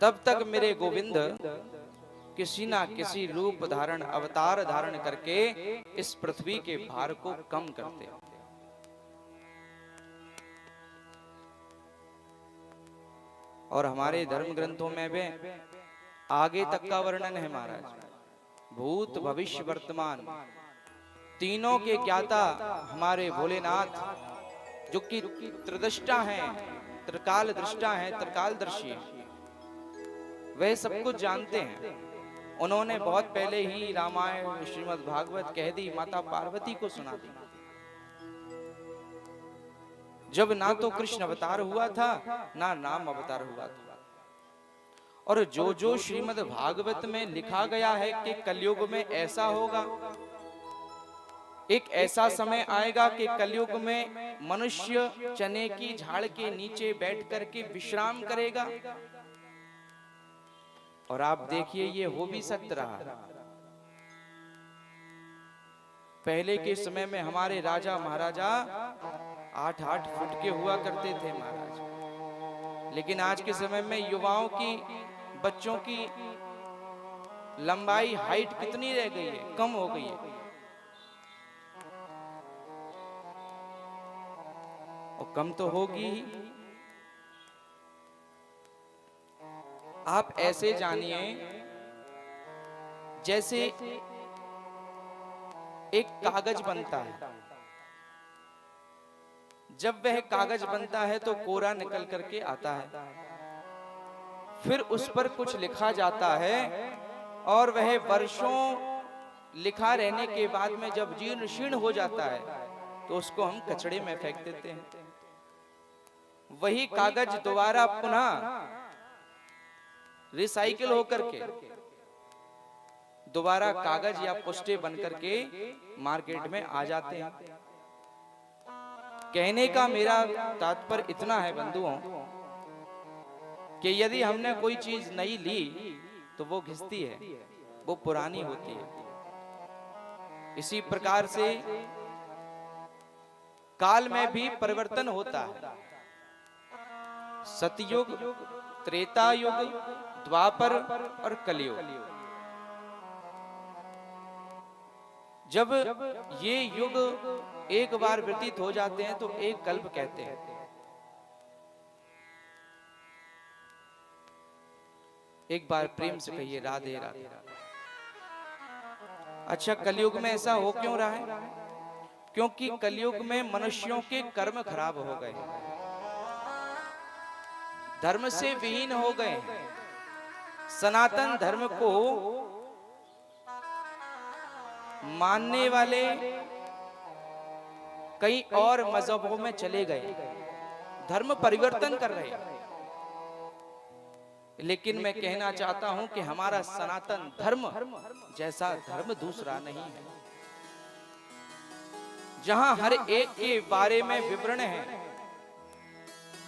तब तक मेरे गोविंद किसी ना किसी रूप धारण अवतार धारण करके इस पृथ्वी के भार को कम करते। और हमारे धर्म ग्रंथों में भी आगे तक का वर्णन है महाराज। भूत भविष्य वर्तमान तीनों के ज्ञाता हमारे भोलेनाथ, जो कि त्रिदृष्टा हैं, त्रिकाल दृष्टा हैं, त्रिकालदर्शी हैं, वह सब कुछ जानते हैं। उन्होंने बहुत पहले ही रामायण श्रीमद् भागवत कह दी, माता पार्वती को सुना दी। जब ना तो कृष्ण अवतार हुआ था ना राम अवतार हुआ था। और जो जो श्रीमद् भागवत में लिखा गया है कि कलयुग में ऐसा होगा, एक ऐसा समय आएगा कि कलयुग में मनुष्य चने की झाड़ के नीचे बैठ करके विश्राम करेगा। और आप देखिए ये हो भी सत्य रहा। पहले के समय में हमारे राजा महाराजा 8-8 फुट के हुआ करते थे महाराज, लेकिन आज के समय में युवाओं की, बच्चों की लंबाई हाइट कितनी रह गई है, कम हो गई है। और कम तो होगी ही। आप ऐसे जानिए जैसे एक कागज बनता है। जब वह कागज बनता है तो कोरा निकल करके आता है, फिर उस पर कुछ लिखा जाता है और वह वर्षों लिखा रहने के बाद में जब जीर्ण शीर्ण हो जाता है तो उसको हम कचड़े में फेंक देते हैं। वही कागज दोबारा पुनः रिसाइकिल होकर के दोबारा कागज या पुष्टे बनकर के मार्केट में आ जाते हैं। कहने का मेरा तात्पर्य इतना है बंधुओं कि यदि हमने कोई चीज नई ली तो वो घिसती है, वो पुरानी होती है। इसी प्रकार से काल में भी परिवर्तन होता है। सतयुग, त्रेता युग, द्वापर और कलयुग। जब ये युग एक बार व्यतीत हो जाते हैं तो एक कल्प कहते हैं। एक बार प्रेम से कहिए राधे राधे। अच्छा, कलयुग में ऐसा हो क्यों रहा है? क्योंकि कलयुग में मनुष्यों के कर्म खराब हो गए, धर्म से विहीन हो गए। सनातन धर्म को मानने वाले कई और मजहबों में चले गए, धर्म परिवर्तन कर रहे हैं। लेकिन मैं कहना चाहता हूं कि हमारा सनातन धर्म जैसा धर्म दूसरा नहीं है, जहां हर एक के बारे में विवरण है,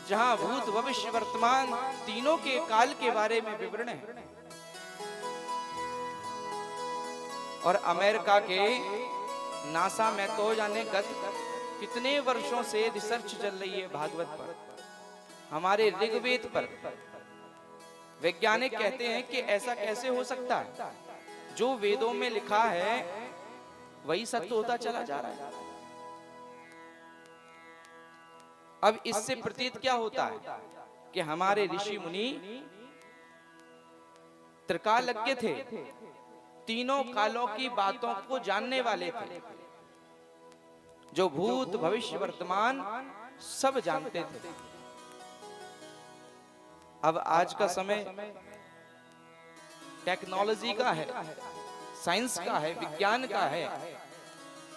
जहां भूत भविष्य वर्तमान तीनों के काल के बारे में विवरण है। और अमेरिका के नासा में तो जाने गत कितने वर्षों से रिसर्च चल रही है भागवत पर, हमारे ऋग्वेद पर। वैज्ञानिक कहते हैं कि ऐसा कैसे हो सकता है, जो वेदों में लिखा है वही सत्य होता चला जा रहा है। अब इससे प्रतीत क्या होता है कि हमारे ऋषि मुनि त्रिकालज्ञ थे, तीनों कालों की बातों को जानने वाले थे, जो भूत भविष्य वर्तमान सब जानते थे। अब आज का समय टेक्नोलॉजी का है, साइंस का है, विज्ञान का है,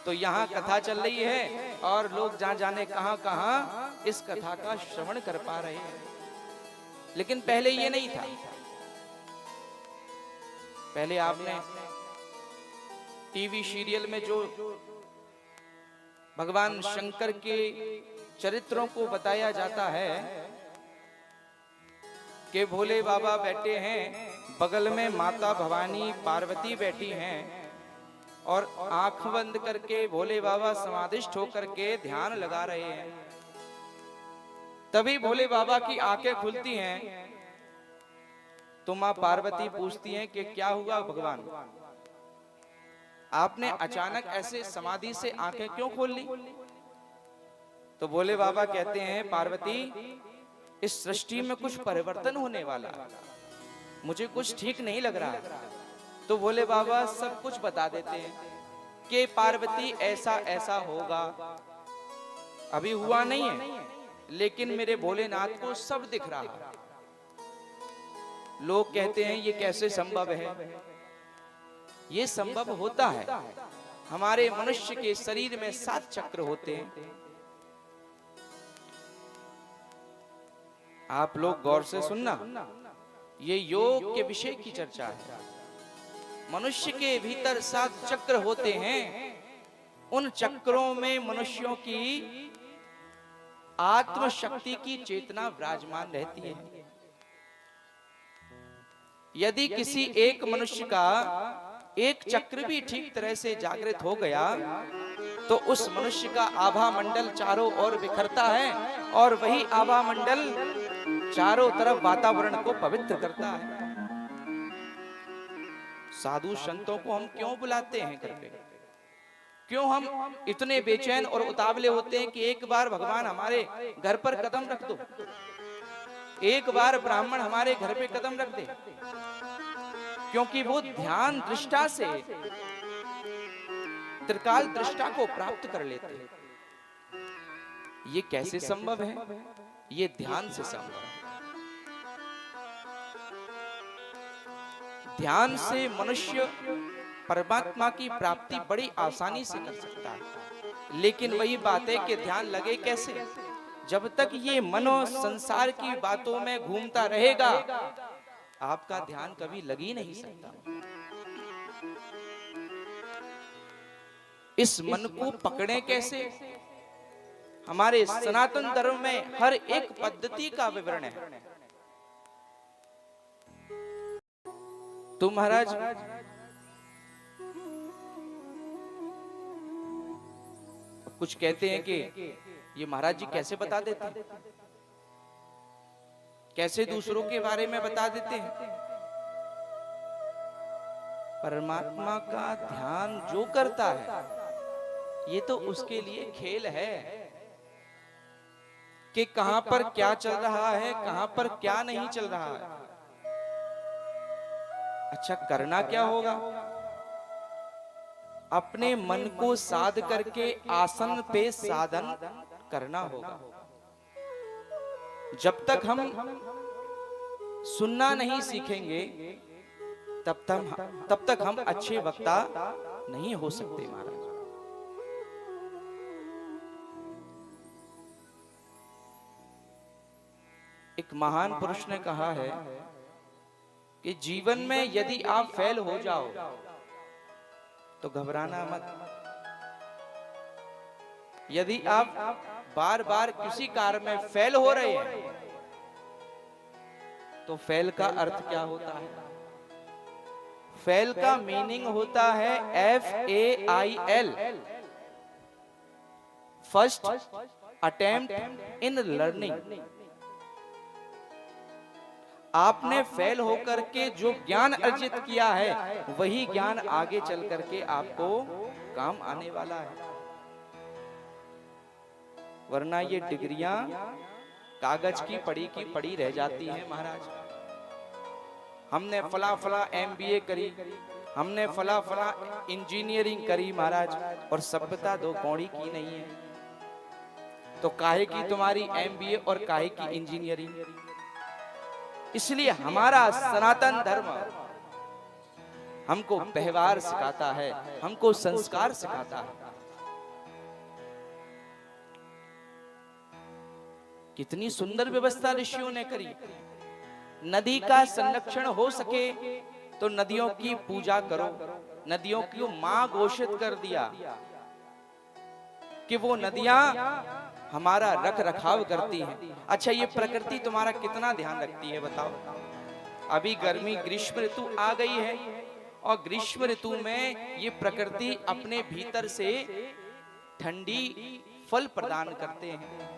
तो यहाँ कथा चल रही है और लोग जहां जाने कहां कहां इस कथा का श्रवण कर पा रहे हैं। लेकिन पहले ये नहीं था। पहले आपने टीवी सीरियल में जो भगवान शंकर के चरित्रों को बताया जाता है कि भोले बाबा बैठे हैं, बगल में माता भवानी पार्वती बैठी हैं और आंख बंद करके भोले बाबा समाधिष्ठ होकर के ध्यान लगा रहे हैं। तभी भोले बाबा की आंखें खुलती हैं तो मां पार्वती पूछती हैं कि क्या हुआ भगवान, आपने अचानक ऐसे समाधि से आंखें क्यों खोल ली? तो भोले बाबा कहते हैं, पार्वती इस सृष्टि में कुछ परिवर्तन होने वाला, मुझे कुछ ठीक नहीं लग रहा। तो भोले बाबा सब कुछ बता देते हैं कि पार्वती ऐसा ऐसा होगा, अभी हुआ नहीं है लेकिन मेरे भोलेनाथ को सब दिख रहा है। लोग कहते हैं ये कैसे संभव है? ये संभव होता है। हमारे मनुष्य के शरीर में 7 चक्र होते हैं। आप लोग गौर से सुनना, ये योग के विषय की चर्चा है। मनुष्य के भीतर 7 चक्र होते हैं। उन चक्रों में मनुष्यों की आत्म शक्ति की चेतना विराजमान रहती है। यदि किसी एक मनुष्य का एक चक्र भी ठीक तरह से जागृत हो गया तो उस मनुष्य का आभा मंडल चारों ओर बिखरता है और वही आभा मंडल चारों तरफ वातावरण को पवित्र करता है। साधु संतों को हम क्यों बुलाते हैं घर पे? क्यों हम इतने बेचैन और उतावले होते हैं कि एक बार भगवान हमारे घर पर कदम रख दो, एक बार ब्राह्मण हमारे घर पे कदम रख दे? क्योंकि वो ध्यान दृष्टा से त्रिकाल दृष्टा को प्राप्त कर लेते हैं। ये कैसे संभव है? ये ध्यान से संभव है। ध्यान से मनुष्य परमात्मा की प्राप्ति बड़ी आसानी से कर सकता है। लेकिन वही बात है कि ध्यान लगे कैसे? जब तक ये मनो संसार की बातों में घूमता रहेगा, आपका ध्यान कभी लग ही नहीं सकता। इस मन को पकड़े कैसे? हमारे सनातन धर्म में हर एक पद्धति का विवरण है। तो महाराज कुछ कहते हैं कि ये महाराज जी कैसे बता देते हैं, कैसे दूसरों के बारे में बता देते हैं? परमात्मा का ध्यान जो करता है ये तो उसके लिए खेल है कि कहां पर क्या चल रहा है, कहां पर क्या नहीं चल रहा है। अच्छा, करना क्या होगा? अपने मन को साध करके आसन पे साधन करना होगा। जब तक हम सुनना नहीं सीखेंगे तब तक हम अच्छे वक्ता नहीं हो सकते महाराज। एक महान पुरुष ने कहा है कि जीवन में यदि आप फेल हो जाओ तो घबराना मत। यदि आप बार बार किसी कार्य में फेल हो रहे हैं तो फेल का अर्थ क्या होता है? फेल का मीनिंग होता है FAIL, first attempt in learning. आपने फेल होकर के जो ज्ञान अर्जित किया है वही ज्ञान आगे चल करके आपको काम आने वाला है। वरना ये डिग्रियां कागज की पड़ी रह जाती हैं महाराज। हमने फला फला MBA करी, हमने फला फला इंजीनियरिंग करी महाराज, और सभ्यता 2 कौड़ी की नहीं है। तो काहे की तुम्हारी MBA और काहे की इंजीनियरिंग? इसलिए हमारा सनातन धर्म हमको व्यवहार सिखाता है, हमको संस्कार सिखाता है। कितनी सुंदर व्यवस्था ऋषियों ने करी। नदी का संरक्षण हो सके तो नदियों की पूजा करो। नदियों की मां घोषित कर दिया कि वो नदियां हमारा रख रखाव करती हैं। अच्छा, ये प्रकृति तुम्हारा कितना ध्यान रखती है बताओ? अभी गर्मी ग्रीष्म ऋतु आ गई है और ग्रीष्म ऋतु में ये प्रकृति अपने भीतर से ठंडी फल प्रदान करते हैं,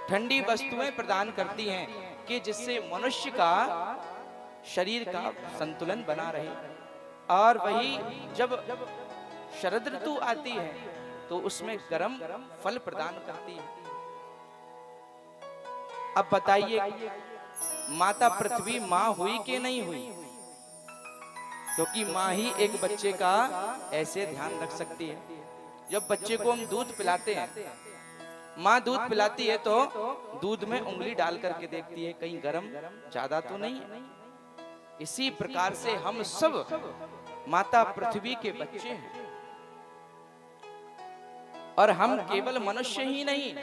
ठंडी वस्तुएं प्रदान करती हैं कि जिससे मनुष्य का शरीर का संतुलन बना रहे। और वही जब शरद ऋतु आती है तो उसमें गर्म फल प्रदान करती है। अब बताइए, माता पृथ्वी मां हुई कि नहीं हुई? क्योंकि मां ही एक बच्चे का ऐसे ध्यान रख सकती है। जब बच्चे को हम दूध पिलाते हैं, माँ दूध पिलाती है तो दूध में उंगली डाल करके देखती है कहीं गर्म ज्यादा तो नहीं है। इसी प्रकार से हम सब माता पृथ्वी के बच्चे हैं। और हम केवल मनुष्य ही नहीं,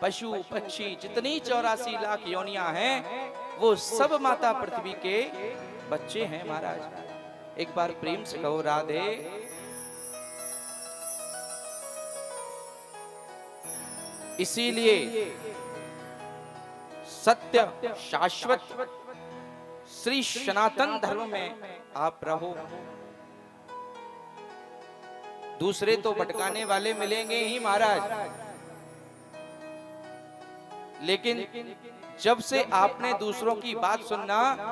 पशु पक्षी जितनी 84 लाख योनियां हैं वो सब माता पृथ्वी के बच्चे हैं महाराज। एक बार प्रेम से कहो राधे। इसीलिए सत्य शाश्वत श्री सनातन धर्म में आप रहो। दूसरे तो भटकाने वाले मिलेंगे ही महाराज, लेकिन जब से आपने दूसरों की बात सुनना